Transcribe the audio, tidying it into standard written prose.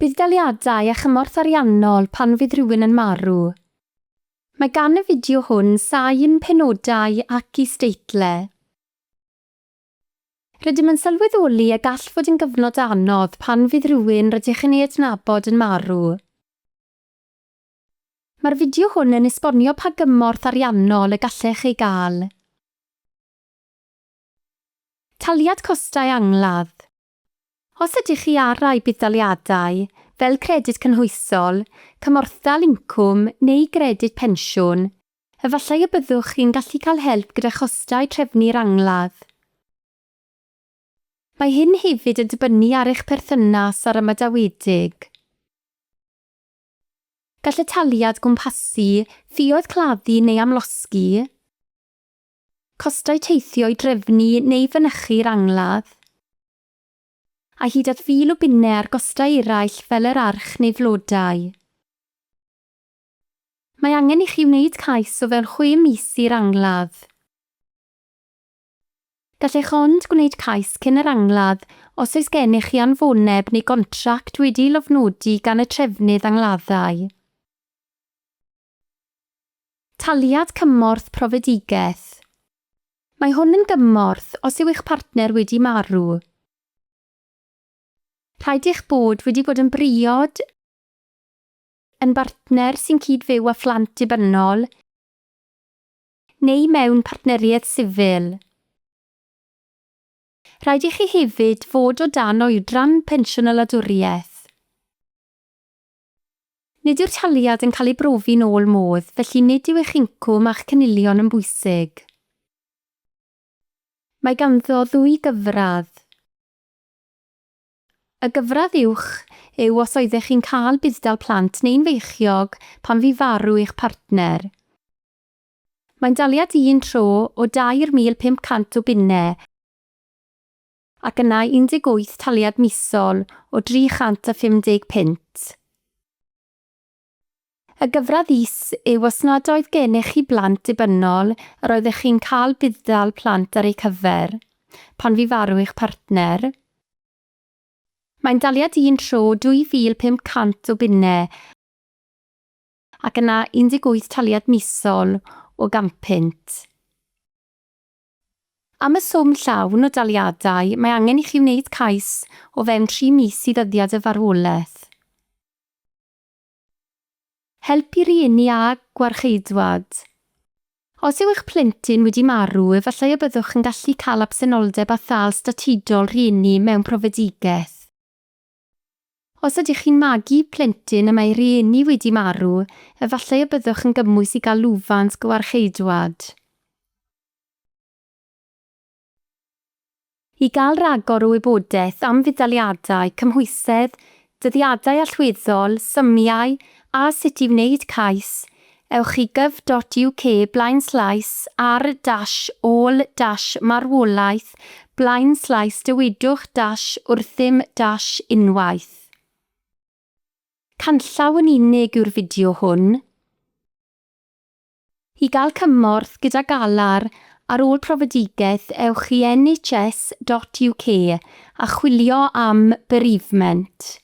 Budd-daliadau a chymorth ariannol pan fydd rhywun yn marw. Mae gan y fideo hwn sain, penodau ac isdeitlau. Rydym yn sylweddoli y gall fod yn gyfnod anodd pan fydd rhywun rydych yn ei adnabod yn marw. Mae'r fideo hwn yn esbonio pa gymorth ariannol y gallech ei gael. Taliad Costau Angladd. Os ydych chi ar rai budd-daliadau, fel Credyd Cynhwysol, Cymhorthdal Incwm neu Gredyd Pensiwn, efallai y byddwch chi'n gallu cael help gyda chostau Trefnu'r Angladd. Mae hyn hefyd yn dibynnu ar eich perthynas ar ymadawiedig. Gall y taliad gwmpasu ffïoedd claddu neu amlosgi, costau teithio i drefnu neu fynychu'r angladd, a hyd at 1,000 o bunnau ar gostau eraill fel yr arch neu flodau. Mae angen i chi wneud cais o fewn 6 mis i'r angladd. Gallech ond gwneud cais cyn yr angladd os oes gennych chi anfoneb neu gontract wedi'i lofnodi gan y trefnydd angladdau. Taliad Cymorth Profedigaeth. Mae hwn yn gymorth os yw eich partner wedi marw. Rhaid eich bod wedi bod yn briod, yn bartner sy'n cyd-fyw â phlant dibynnol, neu mewn partneriaeth sifil. Rhaid i chi hefyd fod o dan Adran Gwaith. Nid yw'r taliad yn cael ei brofi'n ôl modd, felly nid yw eich incwm a'ch cynilion yn bwysig. Mae ganddo 2 gyfradd. Y gyfradd uwch yw os oeddech chi'n cael budd-dal plant neu'n feichiog pan fu farw eich partner. Mae'n daliad un tro o 2,500 o bunnau ac yna 18 taliad misol o 350 punt. Y gyfradd is yw os nad oedd gennych chi blant dibynnol yr oeddech chi'n cael budd-dal plant ar ei cyfer pan fu farw eich partner. Mae'n daliad un tro 2,500 o bunnau ac yna 18 taliad misol o 100 punt. Am y swm llawn o daliadau, mae angen i chi wneud cais o fewn 3 mis i ddyddiad y farwolaeth. Helpu rieni a gwarcheidwaid. Os yw eich plentyn wedi marw, efallai y byddwch yn gallu cael absenoldeb a thal statudol rieni mewn Profedigaeth. Os ydych chi'n magu plentyn y mae rieni wedi marw, efallai y byddwch yn gymwys i gael lwfans gwarcheidwaid. I gael ragor o wybodaeth am fudd-daliadau, cymhwysedd, dyddiadau allweddol, symiau a sut i wneud cais, ewch i gov.uk/ar-ol-dywedwch-wrthym-unwaith. Canllaw yn unig yw'r fideo hwn. I gael cymorth gyda galar ar ôl Profedigaeth, ewch i nhs.uk a chwilio am bereavement.